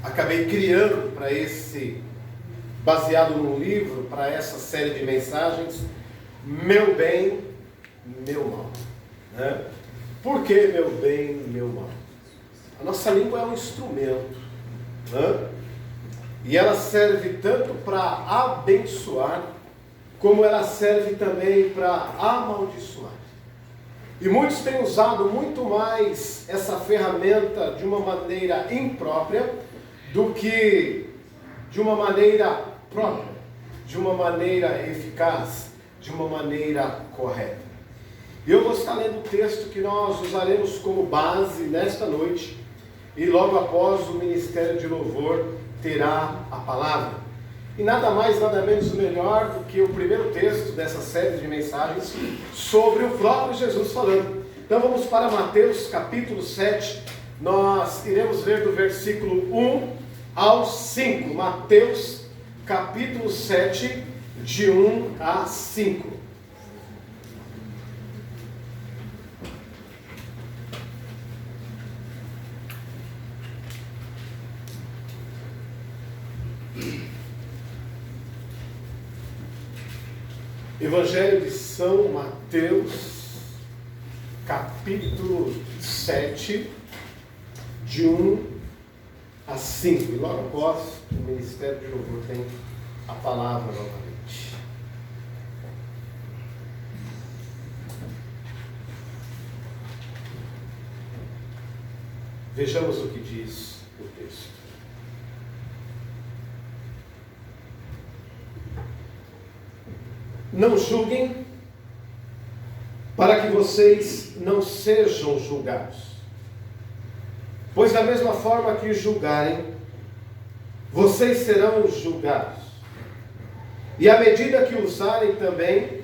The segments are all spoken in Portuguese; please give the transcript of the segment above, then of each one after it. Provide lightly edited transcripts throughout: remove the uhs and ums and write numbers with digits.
Acabei criando baseado num livro, para essa série de mensagens, Meu Bem, Meu Mal. Por que meu bem, meu mal? A nossa língua é um instrumento, e ela serve tanto para abençoar, como ela serve também para amaldiçoar. E muitos têm usado muito mais essa ferramenta de uma maneira imprópria do que de uma maneira própria, de uma maneira eficaz, de uma maneira correta. E eu vou estar lendo o texto que nós usaremos como base nesta noite, e logo após o Ministério de Louvor terá a palavra. E nada mais, nada menos melhor do que o primeiro texto dessa série de mensagens sobre o próprio Jesus falando. Então vamos para Mateus capítulo 7, nós iremos ler do versículo 1 ao 5. Mateus capítulo 7, de 1 a 5. Evangelho de São Mateus, capítulo 7, de 1 a 5. E logo após, o Ministério de Louvor tem a palavra novamente. Vejamos o que diz o texto. Não julguem, para que vocês não sejam julgados. Pois da mesma forma que julgarem, vocês serão julgados. E a medida que usarem também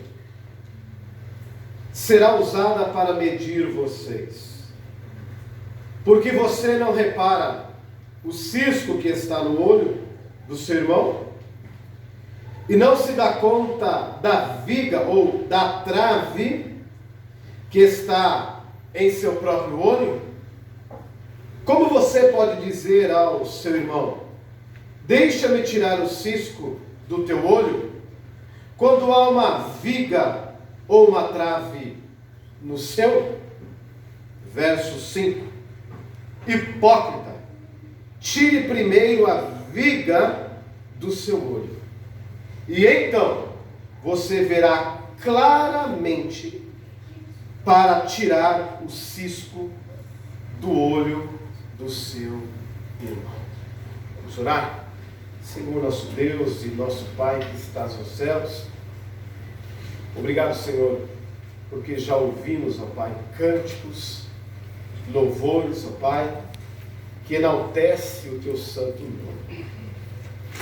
será usada para medir vocês. Porque você não repara o cisco que está no olho do seu irmão? E não se dá conta da viga ou da trave que está em seu próprio olho? Como você pode dizer ao seu irmão: deixa-me tirar o cisco do teu olho, quando há uma viga ou uma trave no seu? Verso 5. Hipócrita, tire primeiro a viga do seu olho, e então você verá claramente para tirar o cisco do olho do seu irmão. Vamos orar? Senhor nosso Deus e nosso Pai que estás nos céus, obrigado, Senhor, porque já ouvimos, ó Pai, cânticos, louvores, ó Pai, que enaltece o teu santo nome.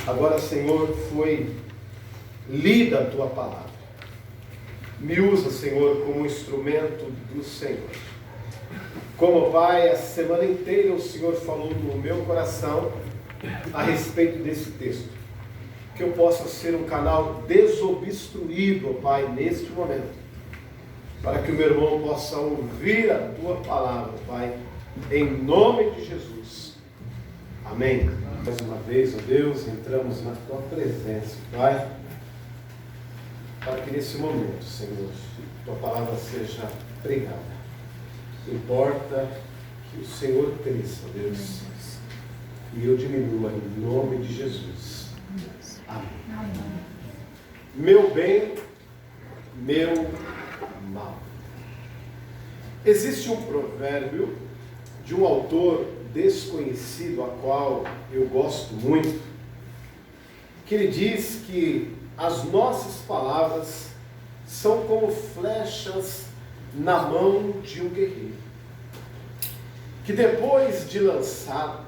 Agora, Senhor, foi lida a tua palavra. Me usa, Senhor, como instrumento do Senhor. Como, Pai, a semana inteira o Senhor falou no meu coração a respeito desse texto. Que eu possa ser um canal desobstruído, ó Pai, neste momento. Para que o meu irmão possa ouvir a tua palavra, Pai, em nome de Jesus. Amém. Mais uma vez, ó Deus, entramos na tua presença, Pai, para que nesse momento, Senhor, tua palavra seja pregada. Importa que o Senhor cresça, Deus, e eu diminua em nome de Jesus. Amém. Meu bem, meu mal. Existe um provérbio de um autor desconhecido, a qual eu gosto muito, que ele diz que as nossas palavras são como flechas na mão de um guerreiro, que depois de lançado,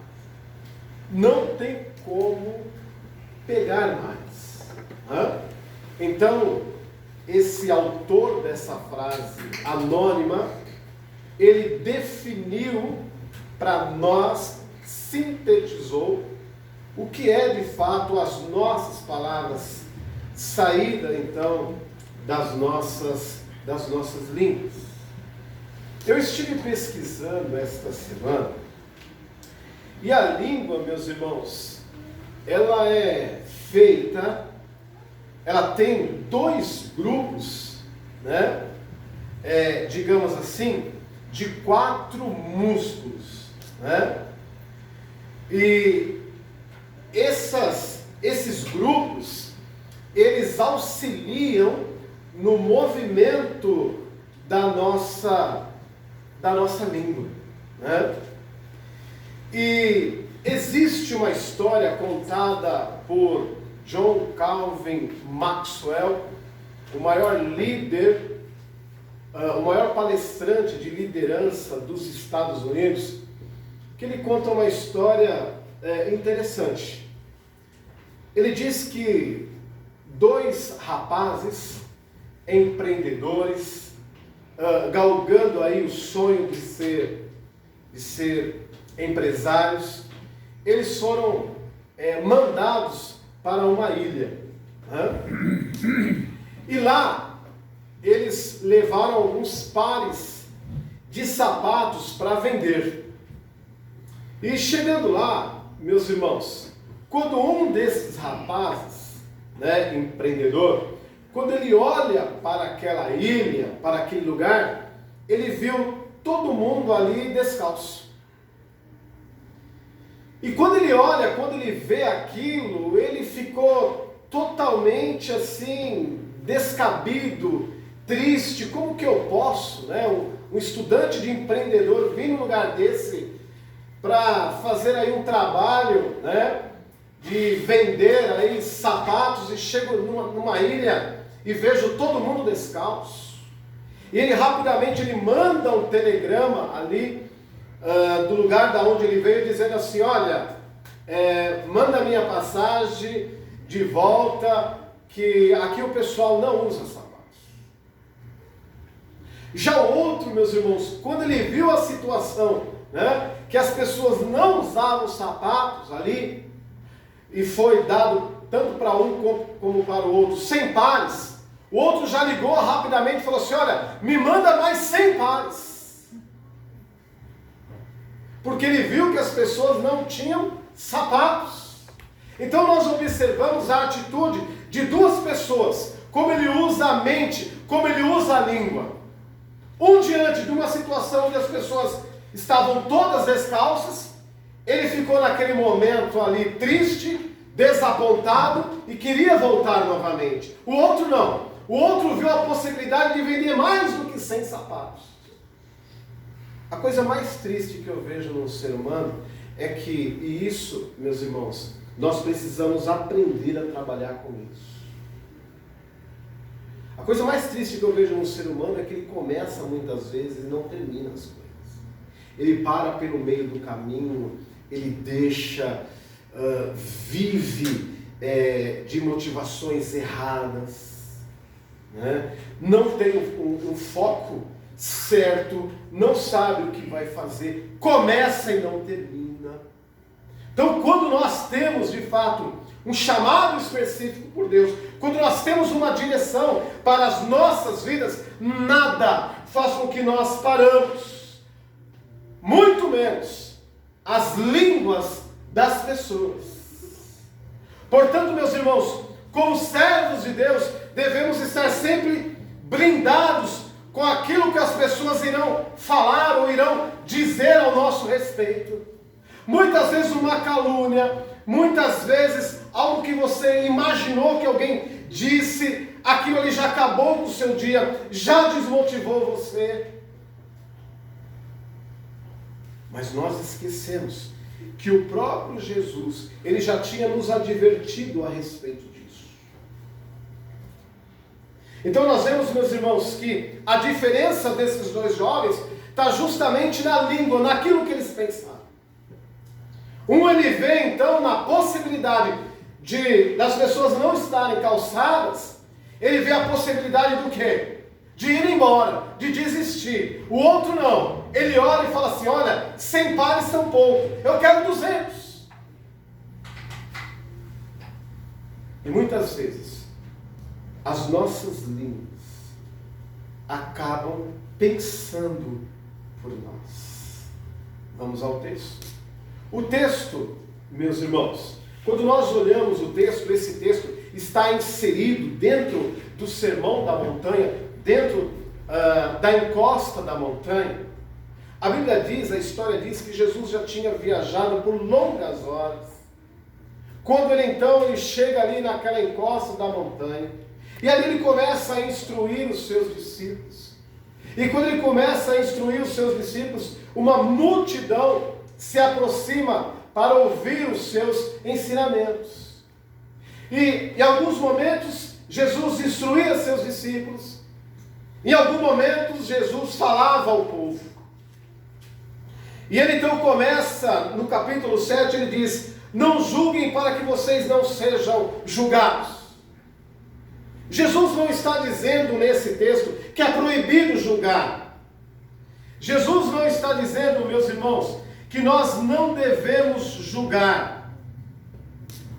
não tem como pegar mais. Então, esse autor dessa frase anônima, ele definiu para nós, sintetizou o que é de fato as nossas palavras, saída então das nossas línguas. Eu estive pesquisando esta semana E a língua, meus irmãos, ela é feita, ela tem dois grupos, né? Digamos assim, de 4 músculos, né? E esses grupos, eles auxiliam no movimento da nossa língua, né? E existe uma história contada por John Calvin Maxwell, o maior líder, o maior palestrante de liderança dos Estados Unidos, que ele conta uma história interessante. Ele diz que 2 rapazes empreendedores, galgando aí o sonho de ser empresários, eles foram mandados para uma ilha, né? E lá eles levaram alguns pares de sapatos para vender. E chegando lá, meus irmãos, quando um desses rapazes, né, empreendedor, quando ele olha para aquela ilha, para aquele lugar, ele viu todo mundo ali descalço. E quando ele olha, quando ele vê aquilo, ele ficou totalmente assim, descabido, triste. Como que eu posso, né, um estudante de empreendedor vir num lugar desse para fazer aí um trabalho, né, de vender aí sapatos, e chego numa ilha e vejo todo mundo descalço. E ele rapidamente manda um telegrama ali do lugar da onde ele veio, dizendo assim: olha, manda a minha passagem de volta, que aqui o pessoal não usa sapatos. Já o outro, meus irmãos, quando ele viu a situação, né, que as pessoas não usavam sapatos ali, e foi dado tanto para um como para o outro 100 pares, o outro já ligou rapidamente e falou assim: olha, me manda mais 100 pares. Porque ele viu que as pessoas não tinham sapatos. Então nós observamos a atitude de 2 pessoas, como ele usa a mente, como ele usa a língua. Um diante de uma situação onde as pessoas estavam todas descalças, ele ficou naquele momento ali triste, desapontado e queria voltar novamente. O outro não. O outro viu a possibilidade de vender mais do que 100 sapatos. A coisa mais triste que eu vejo no ser humano é que, e isso, meus irmãos, nós precisamos aprender a trabalhar com isso. A coisa mais triste que eu vejo no ser humano é que ele começa muitas vezes e não termina as coisas. Ele para pelo meio do caminho, ele deixa, vive de motivações erradas, né? Não tem um foco certo, não sabe o que vai fazer, começa e não termina. Então, quando nós temos de fato um chamado específico por Deus, quando nós temos uma direção para as nossas vidas, nada faz com que nós paramos, muito menos as línguas das pessoas. Portanto, meus irmãos, como servos de Deus, devemos estar sempre blindados com aquilo que as pessoas irão falar ou irão dizer ao nosso respeito. Muitas vezes uma calúnia, muitas vezes algo que você imaginou que alguém disse, aquilo ali já acabou com o seu dia, já desmotivou você. Mas nós esquecemos que o próprio Jesus, ele já tinha nos advertido a respeito disso. Então nós vemos, meus irmãos, que a diferença desses 2 jovens está justamente na língua, naquilo que eles pensaram. Um, ele vê então na possibilidade das pessoas não estarem calçadas, ele vê a possibilidade do quê? De ir embora, de desistir. O outro não, ele olha e fala assim: olha, 100 pares são pouco, eu quero 200. E muitas vezes as nossas línguas acabam pensando por nós. Vamos ao texto. O texto, meus irmãos, quando nós olhamos o texto, esse texto está inserido dentro do Sermão da Montanha, dentro da encosta da montanha. A Bíblia diz, a história diz que Jesus já tinha viajado por longas horas. Quando ele chega ali naquela encosta da montanha, e ali ele começa a instruir os seus discípulos. E quando ele começa a instruir os seus discípulos, uma multidão se aproxima para ouvir os seus ensinamentos. E em alguns momentos, Jesus instruía seus discípulos. Em alguns momentos, Jesus falava ao povo. E ele então começa, no capítulo 7, ele diz: não julguem para que vocês não sejam julgados. Jesus não está dizendo nesse texto que é proibido julgar. Jesus não está dizendo, meus irmãos, que nós não devemos julgar.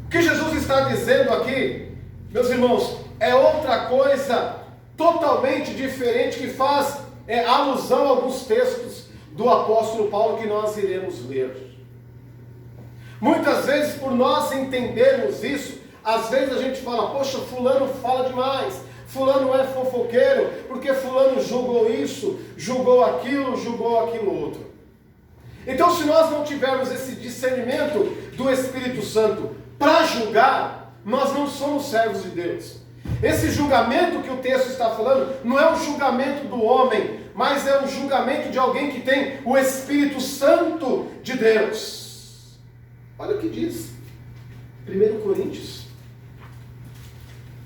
O que Jesus está dizendo aqui, meus irmãos, é outra coisa totalmente diferente, que faz alusão a alguns textos do apóstolo Paulo que nós iremos ler. Muitas vezes, por nós entendermos isso, às vezes a gente fala: poxa, fulano fala demais, fulano é fofoqueiro, porque fulano julgou isso, julgou aquilo outro. Então, se nós não tivermos esse discernimento do Espírito Santo para julgar, nós não somos servos de Deus. Esse julgamento que o texto está falando não é um julgamento do homem, mas é um julgamento de alguém que tem o Espírito Santo de Deus. Olha o que diz 1 Coríntios,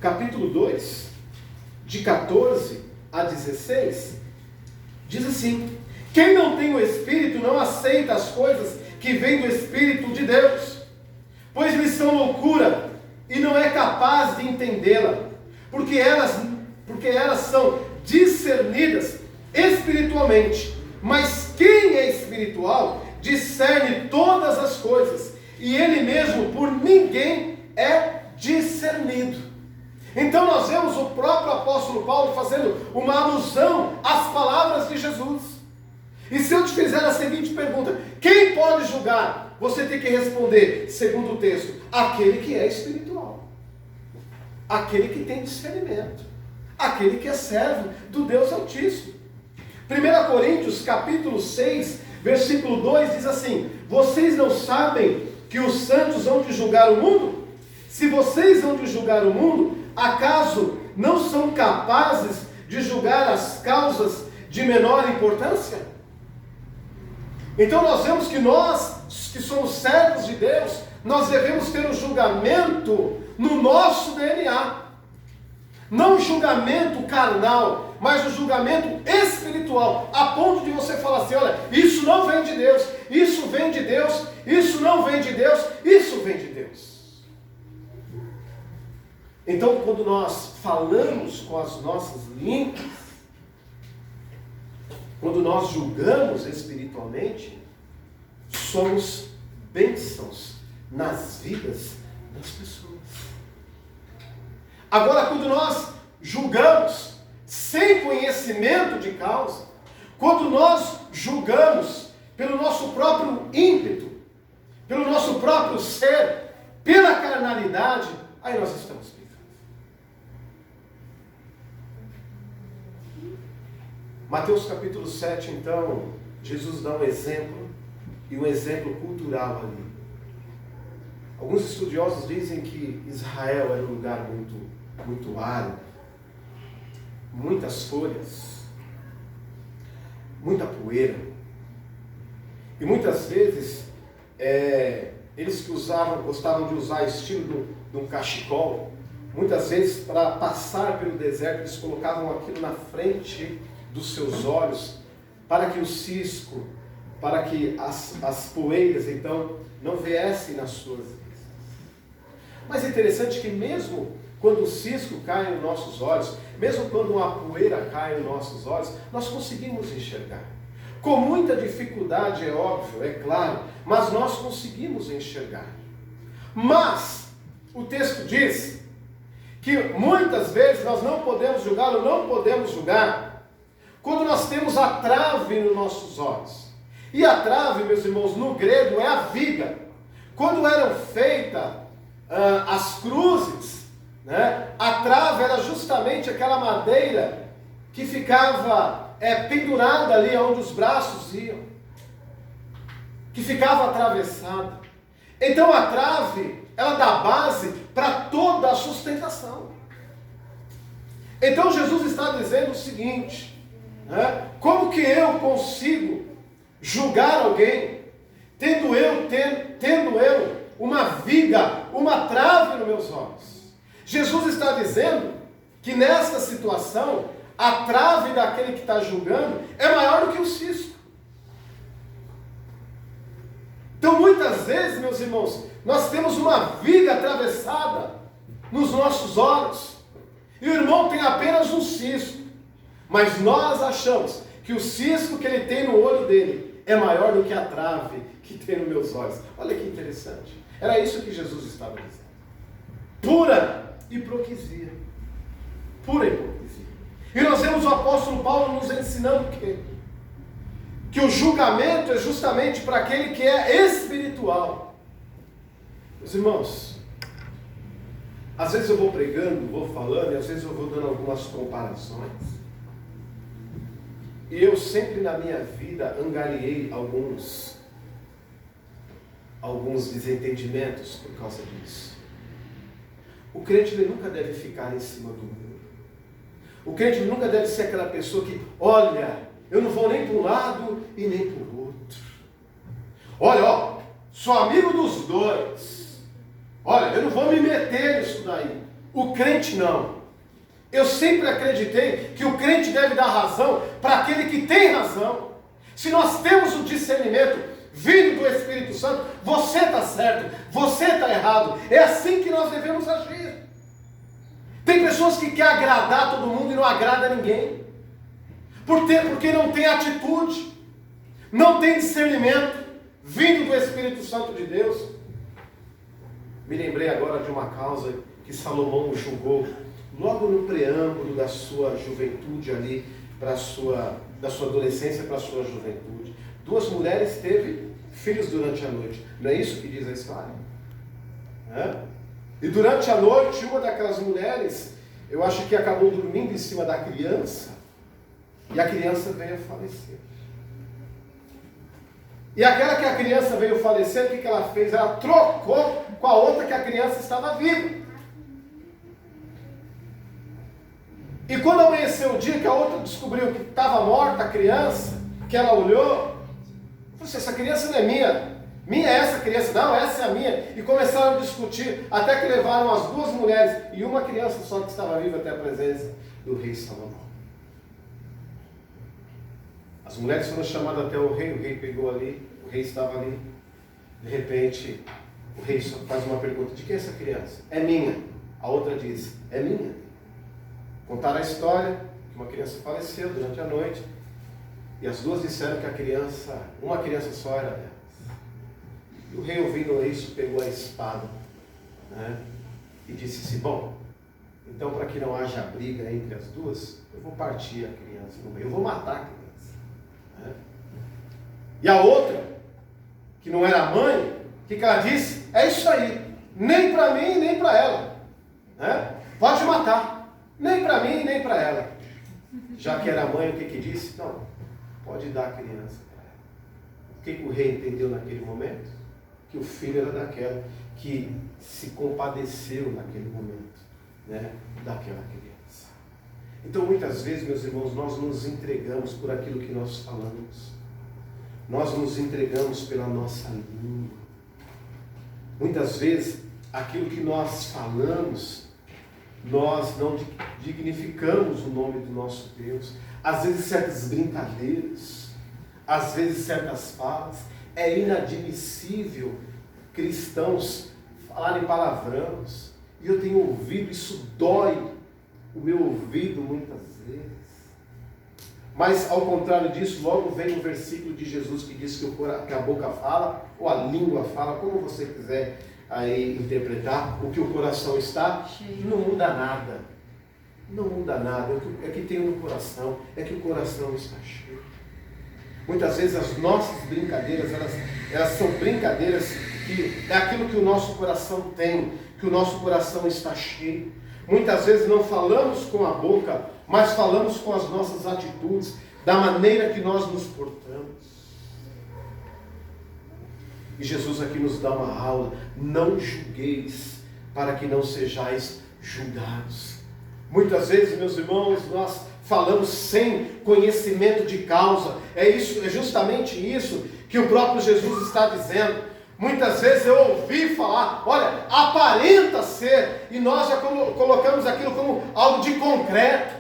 capítulo 2, de 14 a 16, diz assim: quem não tem o Espírito não aceita as coisas que vêm do Espírito de Deus, pois lhes são loucura e não é capaz de entendê-la, porque elas são discernidas espiritualmente. Mas quem é espiritual discerne todas as coisas, e ele mesmo por ninguém é discernido. Então nós vemos o próprio apóstolo Paulo fazendo uma alusão às palavras de Jesus. E se eu te fizer a seguinte pergunta: quem pode julgar? Você tem que responder, segundo o texto, aquele que é espiritual, aquele que tem discernimento, aquele que é servo do Deus Altíssimo. 1 Coríntios capítulo 6, versículo 2 diz assim: vocês não sabem que os santos hão de julgar o mundo? Se vocês hão de julgar o mundo, acaso não são capazes de julgar as causas de menor importância? Então nós vemos que nós, que somos servos de Deus, nós devemos ter um julgamento no nosso DNA. Não um julgamento carnal, mas um julgamento espiritual, a ponto de você falar assim: olha, isso não vem de Deus, isso vem de Deus, isso não vem de Deus, isso vem de Deus. Então, quando nós falamos com as nossas línguas, quando nós julgamos espiritualmente, somos bênçãos nas vidas das pessoas. Agora, quando nós julgamos sem conhecimento de causa, quando nós julgamos pelo nosso próprio ímpeto, pelo nosso próprio ser, pela carnalidade, aí nós estamos pecando. Mateus capítulo 7, então, Jesus dá um exemplo, e um exemplo cultural ali. Alguns estudiosos dizem que Israel era um lugar muito árido, muitas folhas, muita poeira, e muitas vezes eles que gostavam de usar estilo de um cachecol, muitas vezes para passar pelo deserto eles colocavam aquilo na frente dos seus olhos, para que o cisco, para que as poeiras então não viessem nas suas vistas. Mas é interessante que mesmo quando o cisco cai nos nossos olhos, mesmo quando uma poeira cai nos nossos olhos, nós conseguimos enxergar. Com muita dificuldade, é óbvio, é claro, mas nós conseguimos enxergar. Mas o texto diz que muitas vezes nós não podemos julgar ou não podemos julgar quando nós temos a trave nos nossos olhos. E a trave, meus irmãos, no grego é a viga. Quando eram feitas as cruzes, né, a trave era justamente aquela madeira que ficava pendurada ali onde os braços iam, que ficava atravessada. Então a trave, ela dá base para toda a sustentação. Então Jesus está dizendo o seguinte, né, como que eu consigo julgar alguém, tendo eu uma viga, uma trave nos meus olhos? Jesus está dizendo que nesta situação, a trave daquele que está julgando é maior do que o cisco. Então muitas vezes, meus irmãos, nós temos uma viga atravessada nos nossos olhos, e o irmão tem apenas um cisco, mas nós achamos que o cisco que ele tem no olho dele é maior do que a trave que tem nos meus olhos. Olha que interessante. Era isso que Jesus estava dizendo. Pura hipocrisia. Pura hipocrisia. E nós vemos o apóstolo Paulo nos ensinando o quê? Que o julgamento é justamente para aquele que é espiritual. Meus irmãos, às vezes eu vou pregando, vou falando, e às vezes eu vou dando algumas comparações. E eu sempre na minha vida angariei alguns desentendimentos por causa disso. O crente ele nunca deve ficar em cima do muro. O crente ele nunca deve ser aquela pessoa que, olha, eu não vou nem para um lado e nem para o outro. Olha, sou amigo dos dois. Olha, eu não vou me meter nisso daí. O crente não. Eu sempre acreditei que o crente deve dar razão para aquele que tem razão. Se nós temos o discernimento vindo do Espírito Santo, você está certo, você está errado. É assim que nós devemos agir. Tem pessoas que querem agradar todo mundo e não agrada ninguém. Porque não tem atitude, não tem discernimento vindo do Espírito Santo de Deus. Me lembrei agora de uma causa que Salomão julgou logo no preâmbulo da sua juventude ali, da sua adolescência para a sua juventude. 2 mulheres teve filhos durante a noite. Não é isso que diz a história? E durante a noite, uma daquelas mulheres, eu acho que acabou dormindo em cima da criança, e a criança veio a falecer. E aquela que a criança veio a falecer, o que ela fez? Ela trocou com a outra que a criança estava viva. E quando amanheceu o dia que a outra descobriu que estava morta a criança, que ela olhou, falou assim, essa criança não é minha. Minha é essa criança, não, essa é a minha. E começaram a discutir, até que levaram as 2 mulheres e uma criança só que estava viva até a presença do rei Salomão. As mulheres foram chamadas até o rei pegou ali, o rei estava ali. De repente, o rei só faz uma pergunta, de quem é essa criança? É minha. A outra diz, é minha. Contaram a história, que uma criança faleceu durante a noite, e as 2 disseram que uma criança só era delas. E o rei, ouvindo isso, pegou a espada, né, e disse assim, bom, então para que não haja briga entre as 2, eu vou partir a criança no meio, eu vou matar a criança. Né? E a outra, que não era a mãe, o que ela disse? É isso aí, nem para mim, nem para ela. Né? Pode matar. Nem para mim, nem para ela. Já que era a mãe, o que disse? Não, pode dar a criança para ela. O que o rei entendeu naquele momento? Que o filho era daquela que se compadeceu naquele momento, né, daquela criança. Então, muitas vezes, meus irmãos, nós nos entregamos por aquilo que nós falamos. Nós nos entregamos pela nossa língua. Muitas vezes, aquilo que nós falamos, nós não dignificamos o nome do nosso Deus. Às vezes certas brincadeiras, às vezes certas falas, é inadmissível cristãos falarem palavrões. E eu tenho ouvido, isso dói o meu ouvido muitas vezes. Mas ao contrário disso, logo vem o versículo de Jesus que diz que a boca fala, ou a língua fala, como você quiser aí interpretar, o que o coração está, não muda nada. Não muda nada. É que tem no coração, é que o coração está cheio. Muitas vezes as nossas brincadeiras, elas são brincadeiras que é aquilo que o nosso coração tem, que o nosso coração está cheio. Muitas vezes não falamos com a boca, mas falamos com as nossas atitudes, da maneira que nós nos portamos. E Jesus aqui nos dá uma aula: não julgueis, para que não sejais julgados. Muitas vezes, meus irmãos, nós falamos sem conhecimento de causa. É justamente isso que o próprio Jesus está dizendo. Muitas vezes eu ouvi falar, olha, aparenta ser, e nós já colocamos aquilo como algo de concreto.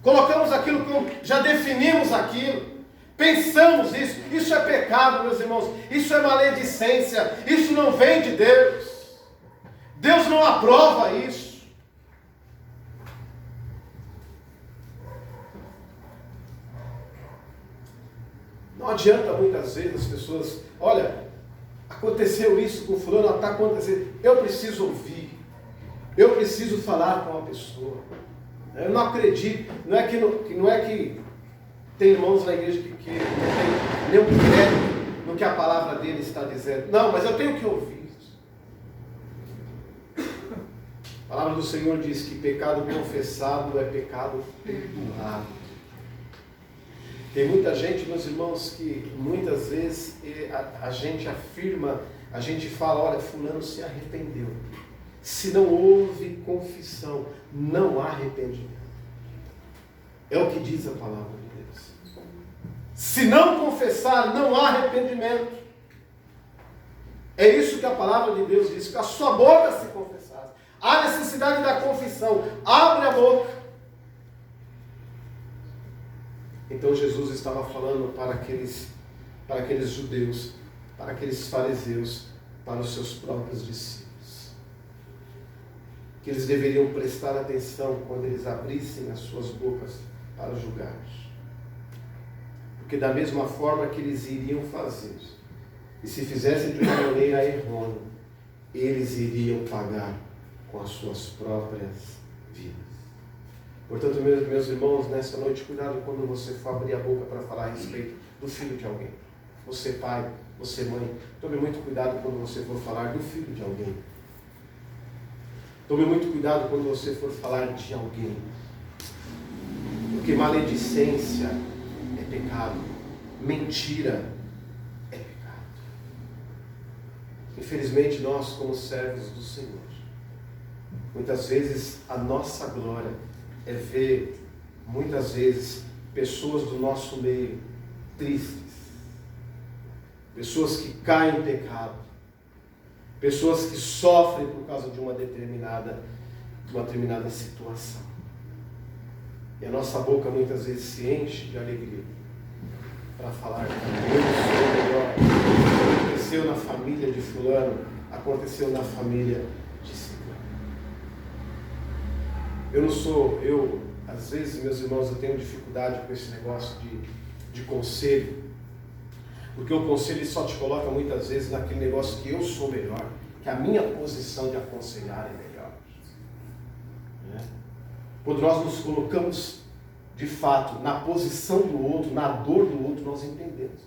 Colocamos aquilo como, já definimos aquilo. Pensamos isso. Isso é pecado, meus irmãos. Isso é maledicência. Isso não vem de Deus. Deus não aprova isso. Não adianta muitas vezes as pessoas, olha, aconteceu isso com fulano, está acontecendo. Eu preciso ouvir. Eu preciso falar com a pessoa. Eu não acredito. Não é que tem irmãos na igreja que não tem nenhum crédito no que a palavra dele está dizendo. Não, mas eu tenho que ouvir. A palavra do Senhor diz que pecado confessado é pecado perdoado. Tem muita gente, meus irmãos, que muitas vezes a gente afirma, a gente fala, olha, fulano se arrependeu. Se não houve confissão, não há arrependimento. É o que diz a palavra de Deus. Se não confessar, não há arrependimento. É isso que a palavra de Deus diz, que a sua boca se confessasse. Há necessidade da confissão. Abre a boca. Então Jesus estava falando para aqueles judeus, para aqueles fariseus, para os seus próprios discípulos, que eles deveriam prestar atenção quando eles abrissem as suas bocas para julgar. Porque da mesma forma que eles iriam fazer, e se fizessem de uma maneira errônea, eles iriam pagar com as suas próprias vidas. Portanto, meus irmãos, nessa noite, cuidado quando você for abrir a boca para falar a respeito do filho de alguém. Você pai, você mãe, tome muito cuidado quando você for falar do filho de alguém. Tome muito cuidado quando você for falar de alguém. Porque maledicência é pecado. Mentira é pecado. Infelizmente, nós, como servos do Senhor, muitas vezes a nossa glória é ver, muitas vezes, pessoas do nosso meio tristes, pessoas que caem em pecado, pessoas que sofrem por causa de uma determinada situação. E a nossa boca muitas vezes se enche de alegria para falar que eu sou melhor. Aconteceu na família de fulano, aconteceu na família de ciclano. Às vezes, meus irmãos, eu tenho dificuldade com esse negócio de conselho, porque o conselho só te coloca muitas vezes naquele negócio que eu sou melhor, que a minha posição de aconselhar é melhor. Quando nós nos colocamos, de fato, na posição do outro, na dor do outro, nós entendemos.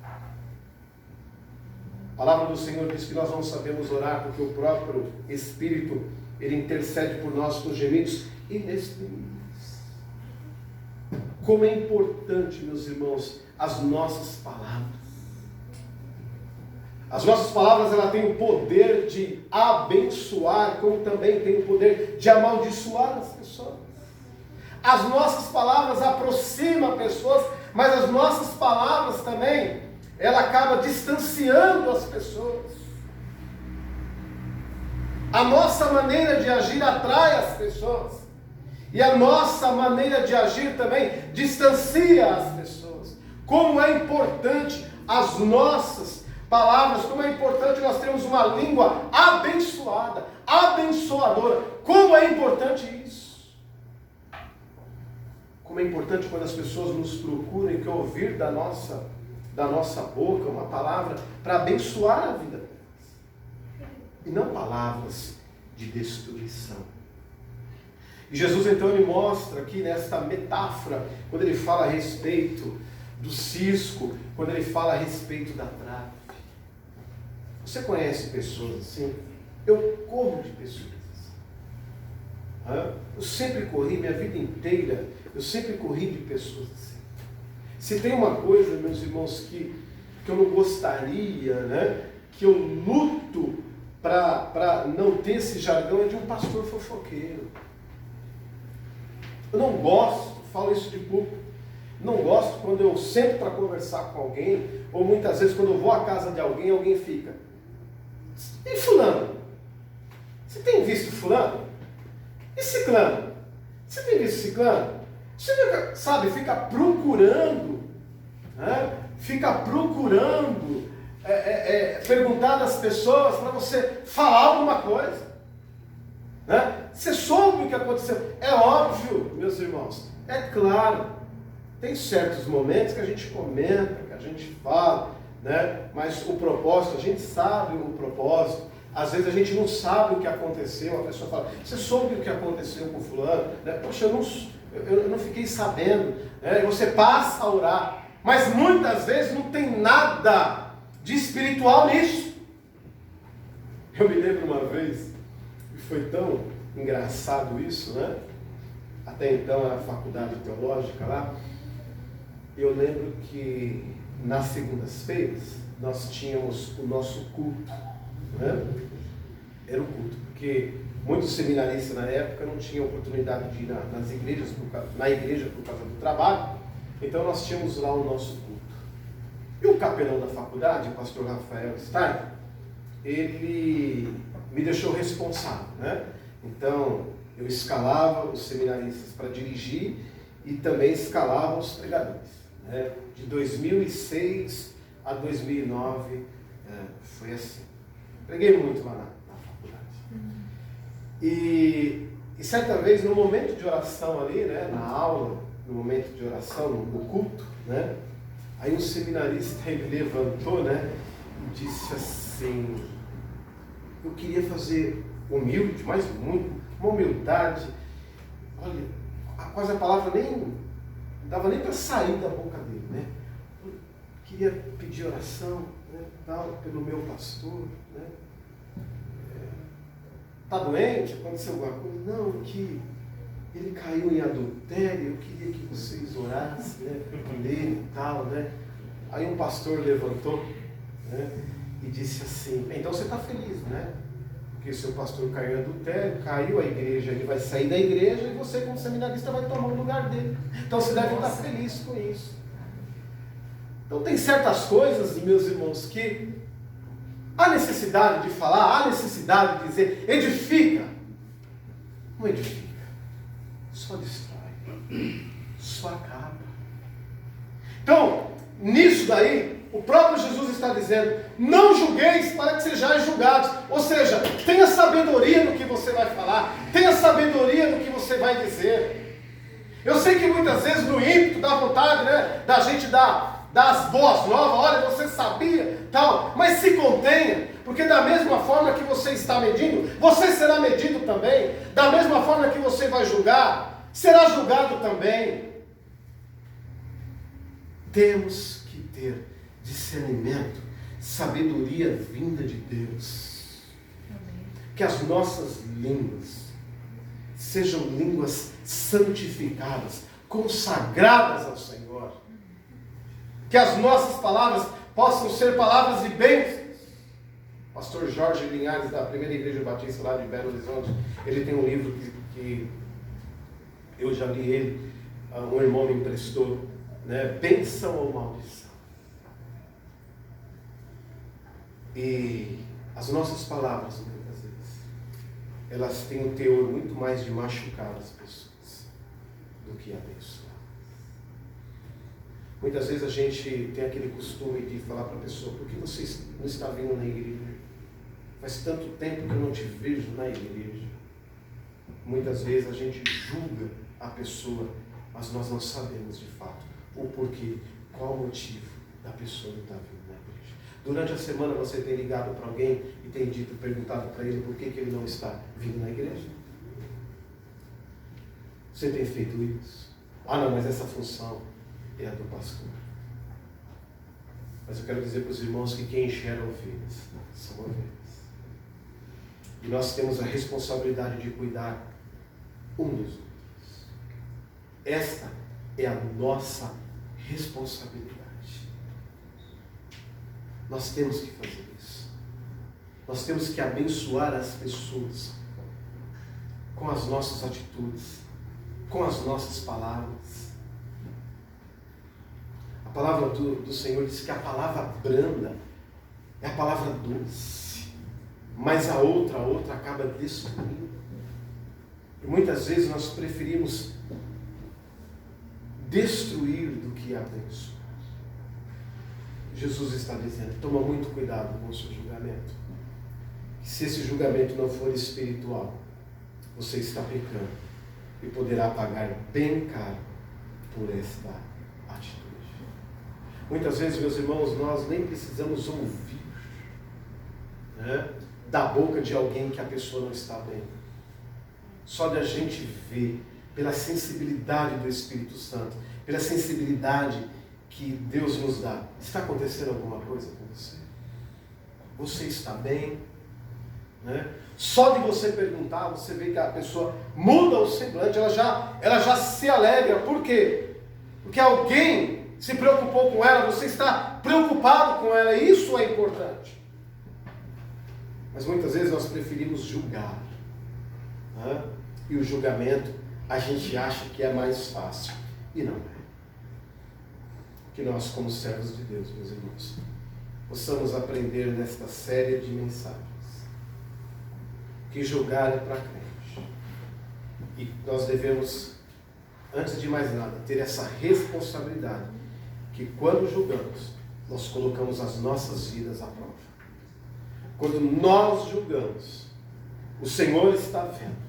A palavra do Senhor diz que nós não sabemos orar, porque o próprio Espírito, ele intercede por nós com gemidos inexprimíveis. Como é importante, meus irmãos, as nossas palavras. As nossas palavras, ela tem o poder de abençoar, como também tem o poder de amaldiçoar as pessoas. As nossas palavras aproximam pessoas, mas as nossas palavras também, ela acaba distanciando as pessoas. A nossa maneira de agir atrai as pessoas. E a nossa maneira de agir também distancia as pessoas. Como é importante as nossas palavras, como é importante nós termos uma língua abençoada, abençoadora. Como é importante isso? Como é importante quando as pessoas nos procuram e querem ouvir da nossa boca uma palavra para abençoar a vida delas. E não palavras de destruição. E Jesus então ele mostra aqui nesta metáfora, quando ele fala a respeito do cisco, quando ele fala a respeito da trave. Você conhece pessoas assim? Eu corro de pessoas assim. Eu sempre corri, minha vida inteira, eu sempre corri de pessoas assim. Se tem uma coisa, meus irmãos, que eu não gostaria, né, que eu luto para não ter esse jargão, é de um pastor fofoqueiro. Eu não gosto, falo isso de público, não gosto quando eu sento para conversar com alguém, ou muitas vezes quando eu vou à casa de alguém, alguém fica: e fulano? Você tem visto fulano? E ciclano? Você tem visto ciclano? Você fica, sabe, fica procurando, né? Fica procurando perguntar das pessoas para você falar alguma coisa, né? Você soube o que aconteceu? É óbvio, meus irmãos, é claro, tem certos momentos que a gente comenta, que a gente fala, né? Mas o propósito, a gente sabe o propósito. Às vezes a gente não sabe o que aconteceu, a pessoa fala: você soube o que aconteceu com fulano? Né? Poxa, eu não fiquei sabendo, né? Você passa a orar, mas muitas vezes não tem nada de espiritual nisso. Eu me lembro uma vez, e foi tão engraçado isso, né? Até então era a faculdade teológica lá. Eu lembro que nas segundas-feiras nós tínhamos o nosso culto, né? Era o culto, porque muitos seminaristas na época não tinham oportunidade de ir nas igrejas, na igreja por causa do trabalho, então nós tínhamos lá o nosso culto. E o capelão da faculdade, o pastor Rafael Stein, ele me deixou responsável, né? Então eu escalava os seminaristas para dirigir e também escalava os pregadores, né? De 2006 a 2009 foi assim. Preguei muito lá na faculdade. E certa vez, no momento de oração ali, né, na aula, no momento de oração, no culto, né, aí um seminarista ele levantou, né, e disse assim: eu queria fazer humilde, mas muito, uma humildade, olha, quase a palavra não dava nem para sair da boca dele, né? Eu queria pedir oração, né, tal, pelo meu pastor, né? Está doente? Aconteceu alguma coisa? Não, que ele caiu em adultério, eu queria que vocês orassem, né, por ele e tal, né? Aí um pastor levantou, né, e disse assim: então você está feliz, né? Porque seu pastor caiu em adultério, caiu a igreja, ele vai sair da igreja e você, como seminarista, vai tomar o lugar dele. Então você deve estar feliz com isso. Então tem certas coisas, meus irmãos, que há necessidade de falar, há necessidade de dizer, edifica. Não edifica, só destrói, só acaba. Então, nisso daí, o próprio Jesus está dizendo: não julgueis para que sejais julgados. Ou seja, tenha sabedoria no que você vai falar, tenha sabedoria no que você vai dizer. Eu sei que muitas vezes no ímpeto dá vontade, né, da gente dar as boas novas, olha, você sabia, tal, mas se contenha, porque da mesma forma que você está medindo, você será medido também. Da mesma forma que você vai julgar, será julgado também. Temos que ter discernimento, sabedoria vinda de Deus. Amém. Que as nossas línguas sejam línguas santificadas, consagradas ao Senhor. Que as nossas palavras possam ser palavras de bênçãos. Pastor Jorge Linhares, da Primeira Igreja Batista lá de Belo Horizonte, ele tem um livro que eu já li ele, um irmão me emprestou, né? Bênção ou maldição. E as nossas palavras, muitas vezes, elas têm um teor muito mais de machucar as pessoas do que abençoar. Muitas vezes a gente tem aquele costume de falar para a pessoa: por que você não está vindo na igreja? Faz tanto tempo que eu não te vejo na igreja. Muitas vezes a gente julga a pessoa, mas nós não sabemos de fato o porquê, qual o motivo da pessoa não estar vindo na igreja. Durante a semana você tem ligado para alguém e tem perguntado para ele por que ele não está vindo na igreja? você tem feito isso? Ah, não, mas essa função é a do pastor. Mas eu quero dizer para os irmãos que quem enxerga ovelhas são ovelhas. E nós temos a responsabilidade de cuidar um dos outros. Esta é a nossa responsabilidade. Nós temos que fazer isso. Nós temos que abençoar as pessoas com as nossas atitudes, com as nossas palavras. A palavra do Senhor diz que a palavra branda é a palavra doce, mas a outra acaba destruindo. E muitas vezes nós preferimos destruir do que abençoar. Jesus está dizendo, toma muito cuidado com o seu julgamento. Se esse julgamento não for espiritual, você está pecando e poderá pagar bem caro por esta atitude. Muitas vezes, meus irmãos, nós nem precisamos ouvir, né, da boca de alguém que a pessoa não está bem. Só de a gente ver, pela sensibilidade do Espírito Santo, pela sensibilidade que Deus nos dá. Está acontecendo alguma coisa com você? Você está bem? Né? Só de você perguntar, você vê que a pessoa muda o semblante, ela já se alegra. Por quê? Porque alguém se preocupou com ela, você está preocupado com ela, isso é importante. Mas muitas vezes nós preferimos julgar, né? E o julgamento a gente acha que é mais fácil, e não é. Que nós, como servos de Deus, meus irmãos, possamos aprender nesta série de mensagens que julgar é para crente. E nós devemos, antes de mais nada, ter essa responsabilidade que quando julgamos, nós colocamos as nossas vidas à prova. Quando nós julgamos, o Senhor está vendo.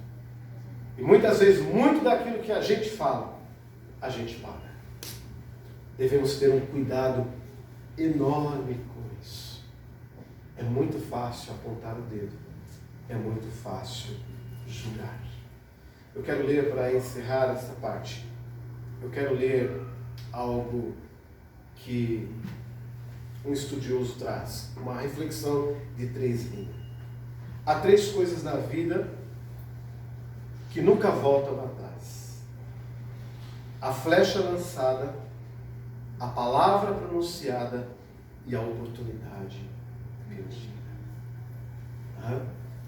E muitas vezes, muito daquilo que a gente fala, a gente paga. Devemos ter um cuidado enorme com isso. É muito fácil apontar o dedo. É muito fácil julgar. Eu quero ler, para encerrar essa parte, eu quero ler algo que um estudioso traz, uma reflexão de 3 linhas. Há 3 coisas na vida que nunca voltam atrás: a flecha lançada, a palavra pronunciada e a oportunidade perdida.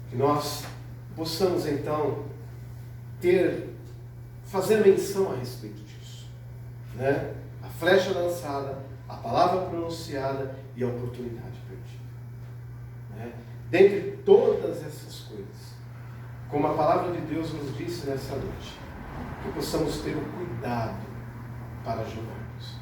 Que nós possamos então fazer menção a respeito disso, né? A flecha lançada, a palavra pronunciada e a oportunidade perdida, né? Dentre todas essas coisas, como a palavra de Deus nos disse nessa noite, que possamos ter o cuidado para julgarmos.